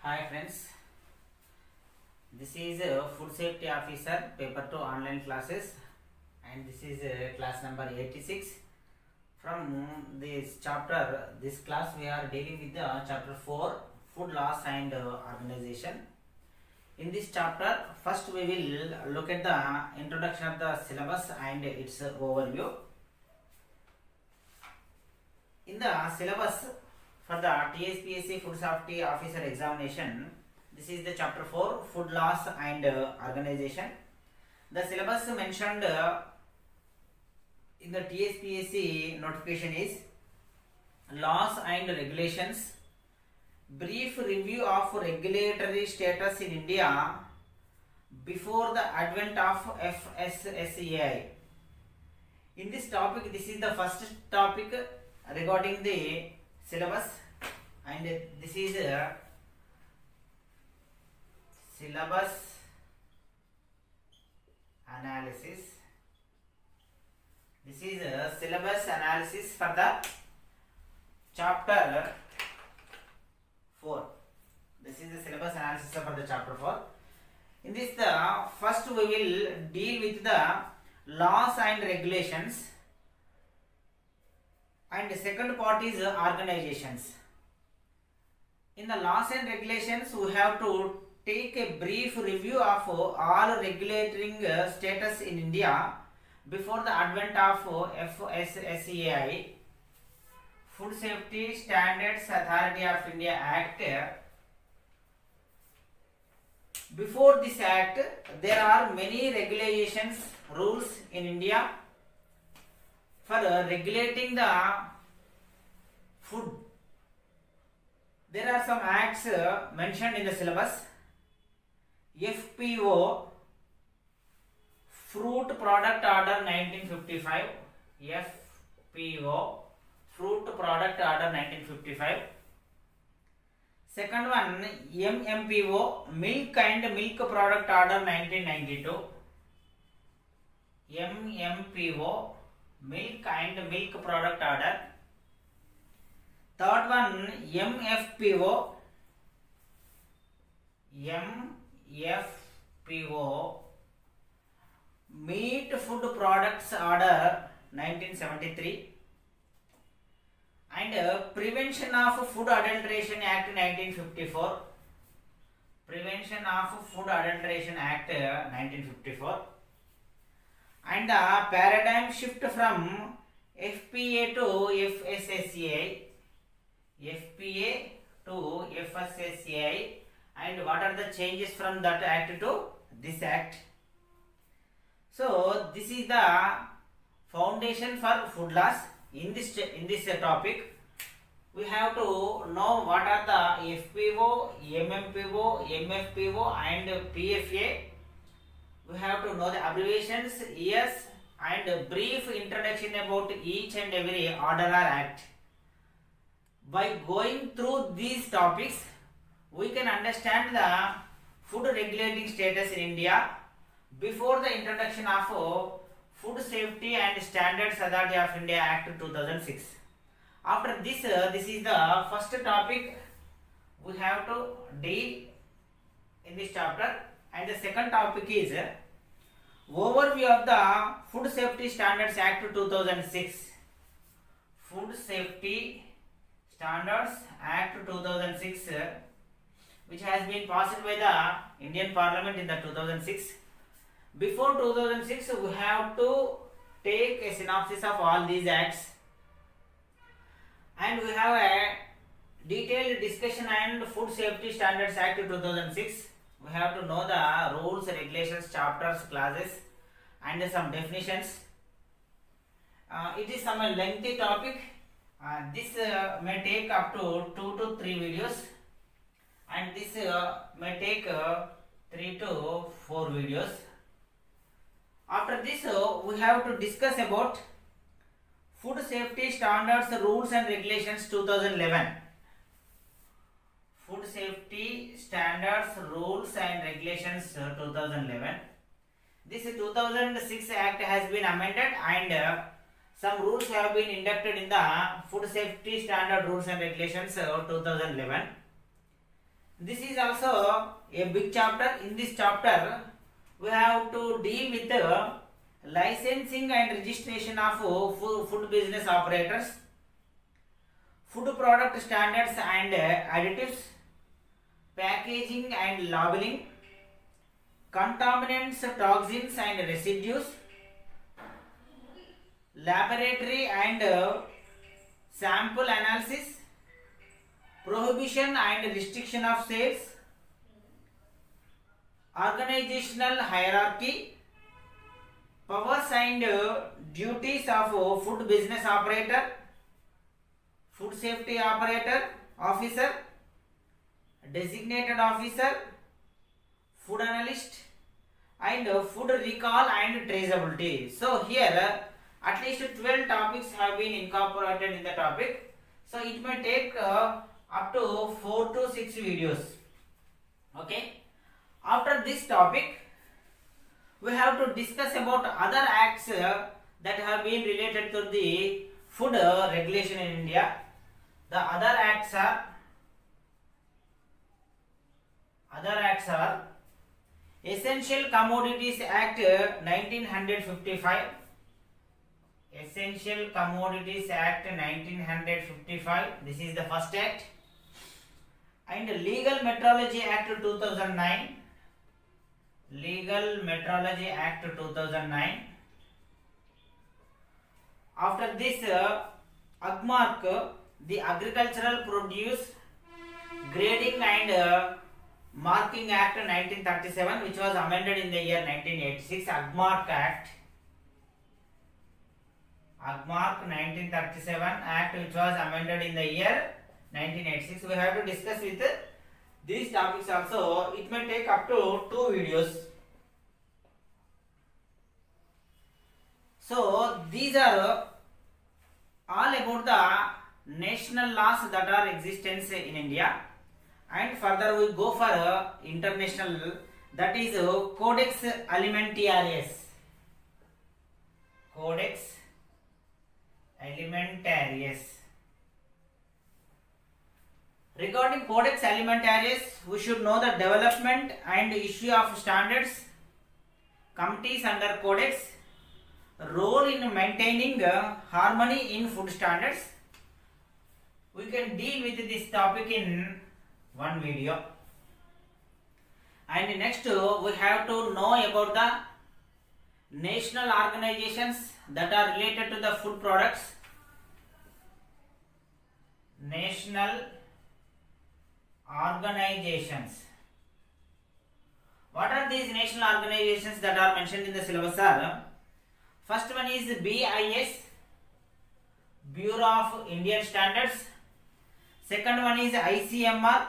Hi friends, this is Food Safety Officer Paper 2 online classes and this is class number 86. From this chapter, this class we are dealing with the chapter 4 Food Loss and Organization. In this chapter, first we will look at the introduction of the syllabus and its overview. In the syllabus for the TSPSC Food Safety Officer examination, this is the chapter 4 Food Loss and Organization. The syllabus mentioned in the TSPSC notification is Laws and Regulations, brief review of regulatory status in India before the advent of FSSAI. In this topic, this is the first topic regarding the syllabus, and this is syllabus analysis. This is syllabus analysis for the chapter 4. This is the syllabus analysis for the chapter 4. In this, the first we will deal with the laws and regulations, and the second part is organizations. In the laws and regulations, we have to take a brief review of all regulating status in India before the advent of FSSAI, Food Safety Standards Authority of India Act. Before this act, there are many regulations, rules in India for regulating the food. There are some acts mentioned in the syllabus. FPO, Fruit Product Order 1955. FPO, Fruit Product Order 1955. Second one, MMPO, Milk and Milk Product Order 1992. MMPO, Milk and Milk Product Order. Third one, MFPO. MFPO, Meat Food Products Order 1973. And Prevention of Food Adulteration Act 1954. Prevention of Food Adulteration Act 1954. And the paradigm shift from FPA to FSSAI. FPA to FSSAI, and what are the changes from that act to this act. So this is the foundation for food loss. In this topic, we have to know what are the FPO, MMPO, MFPO and PFA. We have to know the abbreviations, years, and brief introduction about each and every order or act. By going through these topics, we can understand the food regulating status in India before the introduction of Food Safety and Standards Authority of India Act 2006. After this, this is the first topic we have to deal in this chapter, and the second topic is overview of the Food Safety Standards Act 2006. Food Safety Standards Act 2006, which has been passed by the Indian Parliament in the 2006. Before 2006, we have to take a synopsis of all these acts, and we have a detailed discussion and Food Safety Standards Act 2006. We have to know the rules, regulations, chapters, clauses, and some definitions. It is some lengthy topic. This may take up to 2 to 3 videos, and this may take 3 to 4 videos. After this, we have to discuss about Food Safety Standards, Rules and Regulations 2011. Food Safety Standards, Rules and Regulations 2011. This 2006 Act has been amended, and some rules have been inducted in the Food Safety Standard Rules and Regulations 2011. This is also a big chapter. In this chapter, we have to deal with the licensing and registration of food business operators, food product standards and additives, packaging and labeling, contaminants, toxins and residues, laboratory and sample analysis, prohibition and restriction of sales, organizational hierarchy, powers and duties of food business operator, food safety operator, officer, designated officer, food analyst, and food recall and traceability. So here at least 12 topics have been incorporated in the topic. So it may take up to 4 to 6 videos. Okay. After this topic, we have to discuss about other acts that have been related to the food regulation in India. The other acts are Essential Commodities Act 1955. Essential Commodities Act 1955. This is the first act. And Legal Metrology Act 2009. Legal Metrology Act 2009. After this, AGMARK, the Agricultural Produce Grading and Marking Act 1937, which was amended in the year 1986. AGMARK Act. AGMARK 1937 Act, which was amended in the year 1986. We have to discuss with these topics also. It may take up to 2 videos. So these are all about the national laws that are existence in India, and further we go for international, that is Codex Alimentarius. Codex Alimentarius. Regarding Codex Alimentarius, we should know the development and issue of standards, committees under Codex, role in maintaining harmony in food standards. We can deal with this topic in one video. And next we have to know about the national organizations that are related to the food products. National organizations. What are these national organizations that are mentioned in the syllabus are? First one is BIS, Bureau of Indian Standards. Second one is ICMR,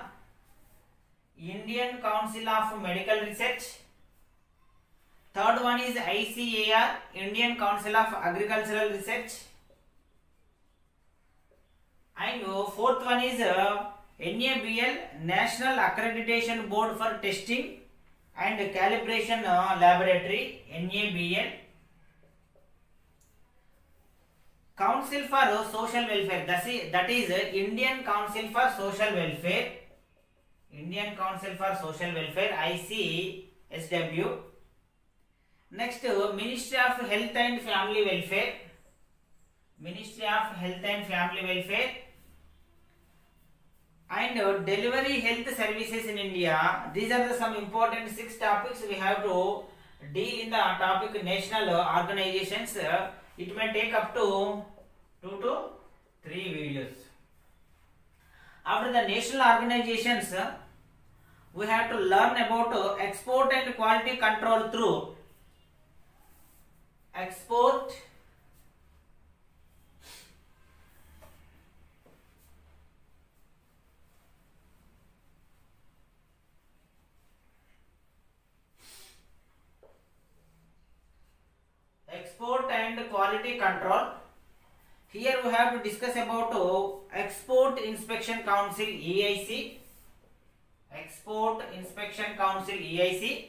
Indian Council of Medical Research. Third one is ICAR, Indian Council of Agricultural Research. And fourth one is NABL, National Accreditation Board for Testing and Calibration Laboratory, NABL. Council for Social Welfare, that is Indian Council for Social Welfare. Indian Council for Social Welfare, ICSW. Next, Ministry of Health and Family Welfare. Ministry of Health and Family Welfare. And Delivery Health Services in India. These are some important 6 topics we have to deal in the topic national organizations. It may take up to 2 to 3 videos. After the national organizations, we have to learn about export and quality control through export and quality control. Here we have to discuss about Export Inspection Council, EIC. Export Inspection Council, EIC.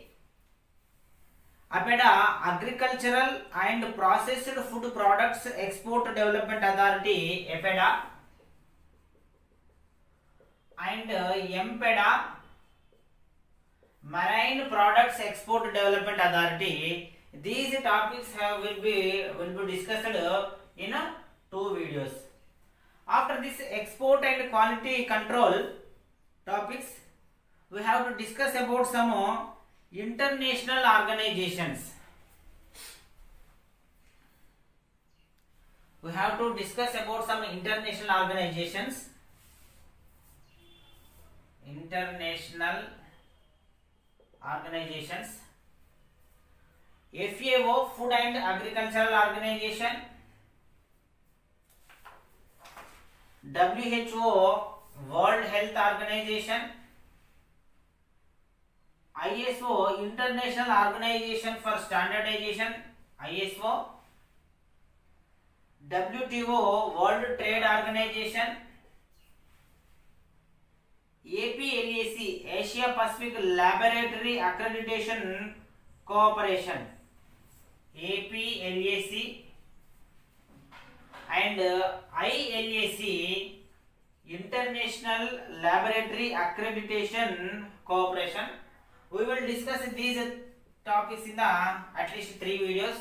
APEDA, Agricultural and Processed Food Products Export Development Authority, APEDA. And MPEDA, Marine Products Export Development Authority. These topics will be discussed in 2 videos. After this export and quality control topics, we have to discuss about some international organizations. We have to discuss about some international organizations. International organizations. FAO, Food and Agricultural Organization. WHO, World Health Organization. ISO, International Organization for Standardization, ISO. WTO, World Trade Organization. APLAC, Asia Pacific Laboratory Accreditation Cooperation, APLAC, and ILAC, International Laboratory Accreditation Cooperation. We will discuss these topics in at least 3 videos.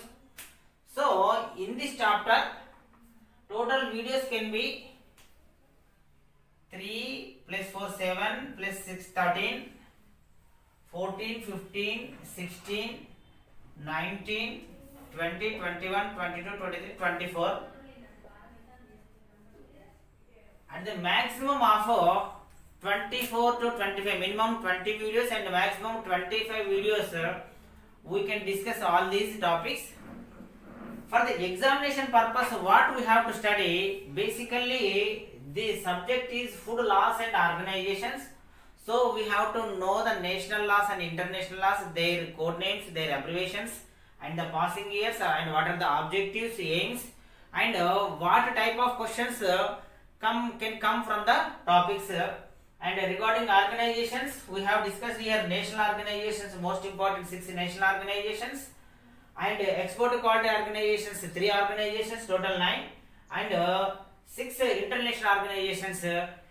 So in this chapter, total videos can be 3 plus 4 7 plus 6 13 14 15 16 19 20 21 22 23 24 and the maximum of 24 to 25, minimum 20 videos and maximum 25 videos we can discuss all these topics. For the examination purpose, what we have to study, basically the subject is food laws and organizations. So we have to know the national laws and international laws, their code names, their abbreviations, and the passing years, and what are the objectives, aims, and what type of questions can come from the topics. And regarding organizations, we have discussed here national organizations, most important 6 national organizations, and export quality organizations 3 organizations, total 9, and 6 international organizations.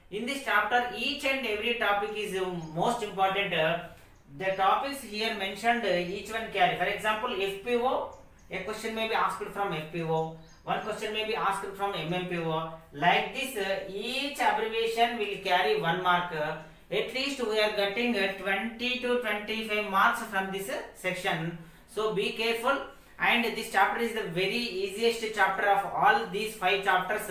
In this chapter, each and every topic is most important. The topics here mentioned, each one carry. For example, FPO, a question may be asked from FPO, one question may be asked from MMPO. Like this, each abbreviation will carry 1 mark. At least we are getting 20 to 25 marks from this section. So be careful. And this chapter is the very easiest chapter of all these 5 chapters.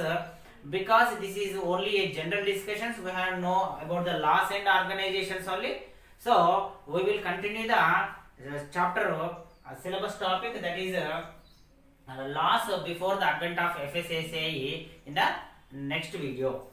Because this is only a general discussions, we have to know about the laws and organizations only. So we will continue the chapter syllabus topic, that is laws before the advent of FSSAI, in the next video.